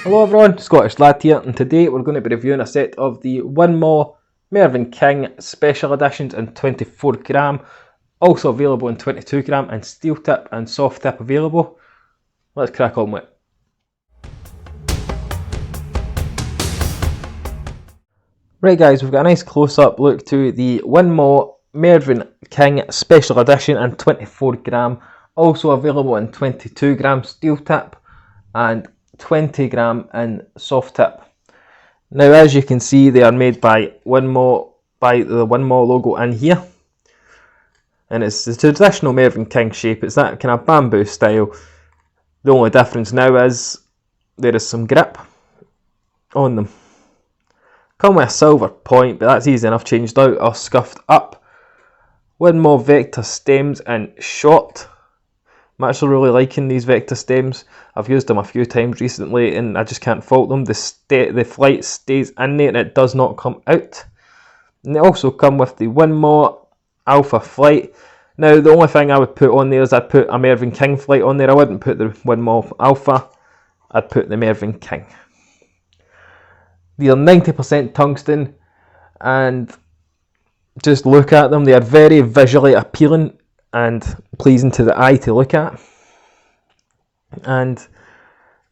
Hello everyone, Scottish Lad here, and today we're going to be reviewing a set of the Winmau Mervyn King Special Editions in 24g, also available in 22g, and steel tip and soft tip available. Let's crack on with it. Right guys, we've got a nice close-up look to the Winmau Mervyn King Special Edition in 24g, also available in 22g steel tip and 20g in soft tip. Now, as you can see, they are made by Winmau, by the Winmau logo in here, and it's the traditional Mervyn King shape. It's that kind of bamboo style. The only difference now is there is some grip on them. Come with a silver point, but that's easy enough changed out or scuffed up. Winmau Vector stems in short. I'm actually really liking these Vector stems. I've used them a few times recently and I just can't fault them. The flight stays in there and it does not come out. And they also come with the Winmau Alpha flight. Now the only thing I would put on there is I'd put a Mervyn King flight on there. I wouldn't put the Winmau Alpha, I'd put the Mervyn King. They are 90% tungsten, and just look at them, they are very visually appealing and pleasing to the eye to look at, and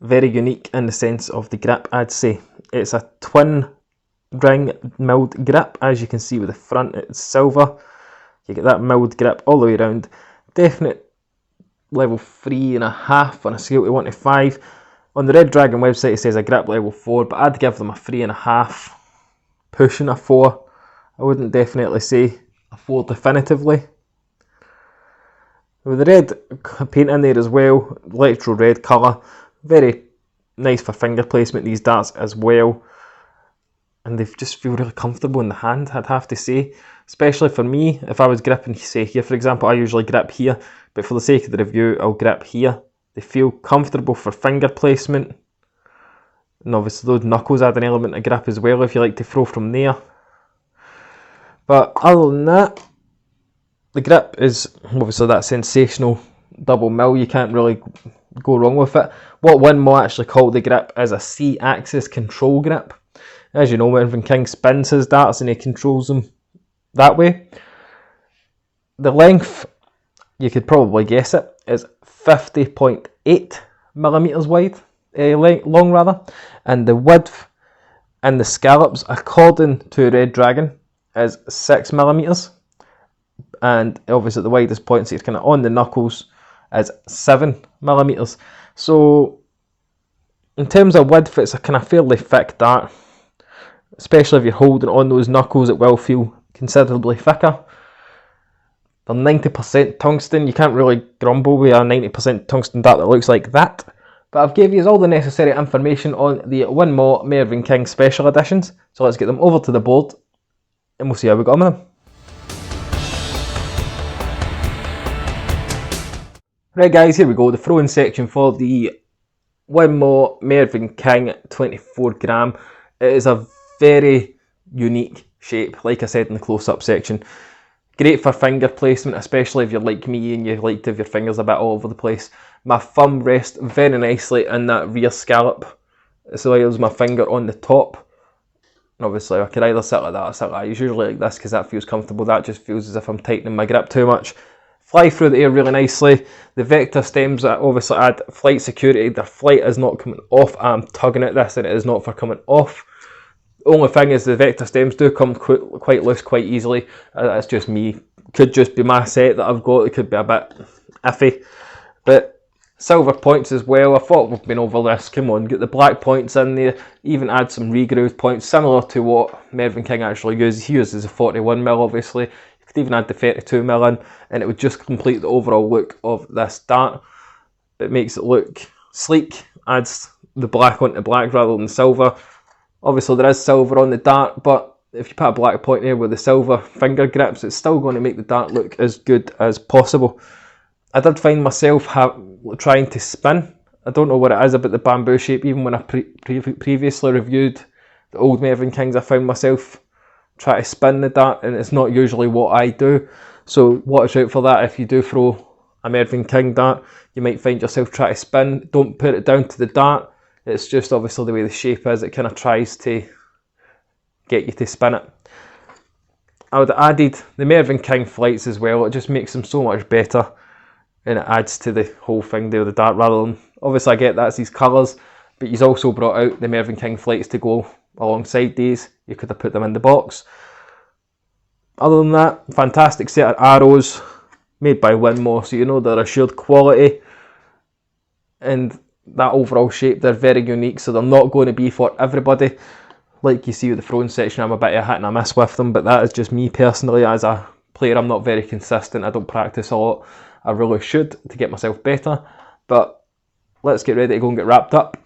very unique in the sense of the grip. I'd say it's a twin ring milled grip. As you can see with the front, it's silver. You get that milled grip all the way around. Definite level 3.5 on a scale to 1 to 5. On the Red Dragon website it says a grip level 4, but I'd give them a 3.5, pushing a 4. I wouldn't definitely say a 4 definitively. With the red paint in there as well, electro red colour, very nice for finger placement, these darts as well. And they just feel really comfortable in the hand, I'd have to say. Especially for me, if I was gripping, say here for example, I usually grip here, but for the sake of the review, I'll grip here. They feel comfortable for finger placement. And obviously those knuckles add an element of grip as well if you like to throw from there. But other than that, the grip is obviously that sensational double mill. You can't really go wrong with it. What Winmau actually called the grip is a C-axis control grip. As you know, Mervyn King spins his darts and he controls them that way. The length, you could probably guess it, is 50.8mm wide, long rather, and the width and the scallops, according to Red Dragon, is 6mm, and obviously the widest point, so it's kind of on the knuckles, is 7mm. So in terms of width, it's a kind of fairly thick dart, especially if you're holding on those knuckles. It will feel considerably thicker. They're 90% tungsten. You can't really grumble with a 90% tungsten dart that looks like that. But I've gave you all the necessary information on the Winmau Mervyn King Special Editions, so let's get them over to the board and we'll see how we got on with them. Right guys, here we go, the throwing section for the Winmau Mervyn King 24g. It is a very unique shape, like I said in the close-up section. Great for finger placement, especially if you're like me and you like to have your fingers a bit all over the place. My thumb rests very nicely in that rear scallop, so I use my finger on the top. And obviously I could either sit like that or sit like that. Usually like this because that feels comfortable. That just feels as if I'm tightening my grip too much. Fly through the air really nicely. The Vector stems obviously add flight security. The flight is not coming off. I'm tugging at this and it is not for coming off. The only thing is the Vector stems do come quite loose quite easily. That's just me. Could just be my set that I've got. It could be a bit iffy. But silver points as well. I thought we've been over this. Come on, get the black points in there. Even add some regrooved points, similar to what Mervyn King actually uses. He uses a 41mm obviously. You could even add the 32mm in, and it would just complete the overall look of this dart. It makes it look sleek, adds the black onto black rather than silver. Obviously there is silver on the dart, but if you put a black point there with the silver finger grips, it's still going to make the dart look as good as possible. I did find myself trying to spin. I don't know what it is about the bamboo shape. Even when I previously reviewed the old Mervyn Kings, I found myself trying to spin the dart, and it's not usually what I do. So watch out for that. If you do throw a Mervyn King dart, you might find yourself trying to spin. Don't put it down to the dart. It's just obviously the way the shape is, it kind of tries to get you to spin it. I would have added the Mervyn King flights as well. It just makes them so much better, and it adds to the whole thing there, the dart, rather than, obviously I get that's these colours, but he's also brought out the Mervyn King flights to go alongside these. You could have put them in the box. Other than that, fantastic set of arrows made by Winmau, so you know they're assured quality, and that overall shape, they're very unique, so they're not going to be for everybody. Like you see with the throwing section, I'm a bit of a hit and a miss with them, but that is just me personally. As a player, I'm not very consistent, I don't practice a lot. I really should to get myself better, but let's get ready to go and get wrapped up.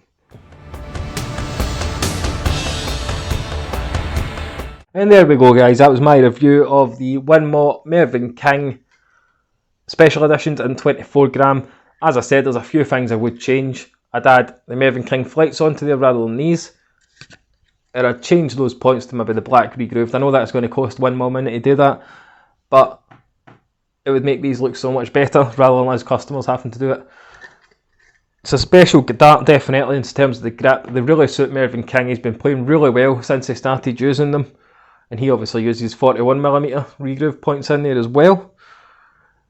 And there we go, guys, that was my review of the Winmau Mervyn King Special Editions in 24 gram. As I said, there's a few things I would change. I'd add the Mervyn King flights onto there rather than these. And I'd change those points to maybe the black regrooved. I know that's going to cost Winmau a minute to do that, but it would make these look so much better rather than us customers having to do it. It's a special dart, definitely, in terms of the grip. They really suit Mervyn King. He's been playing really well since he started using them. And he obviously uses 41mm regroove points in there as well.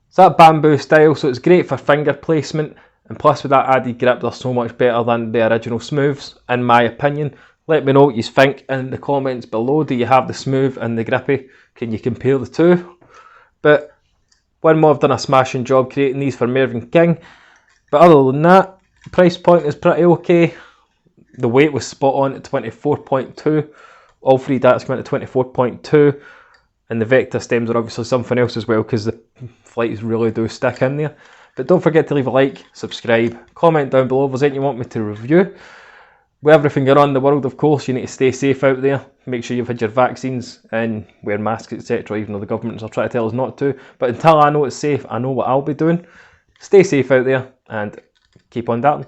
It's that bamboo style, so it's great for finger placement. And plus with that added grip, they're so much better than the original smooths, in my opinion. Let me know what you think in the comments below. Do you have the smooth and the grippy? Can you compare the two? But Winmau have done a smashing job creating these for Mervyn King. But other than that, the price point is pretty okay. The weight was spot on at 24.2. All three darts come in at 24.2. And the vector stems are obviously something else as well, because the flights really do stick in there. But don't forget to leave a like, subscribe, comment down below if there's anything you want me to review. With everything going on in the world, of course, you need to stay safe out there. Make sure you've had your vaccines and wear masks, etc., even though the governments are trying to tell us not to. But until I know it's safe, I know what I'll be doing. Stay safe out there and keep on darting.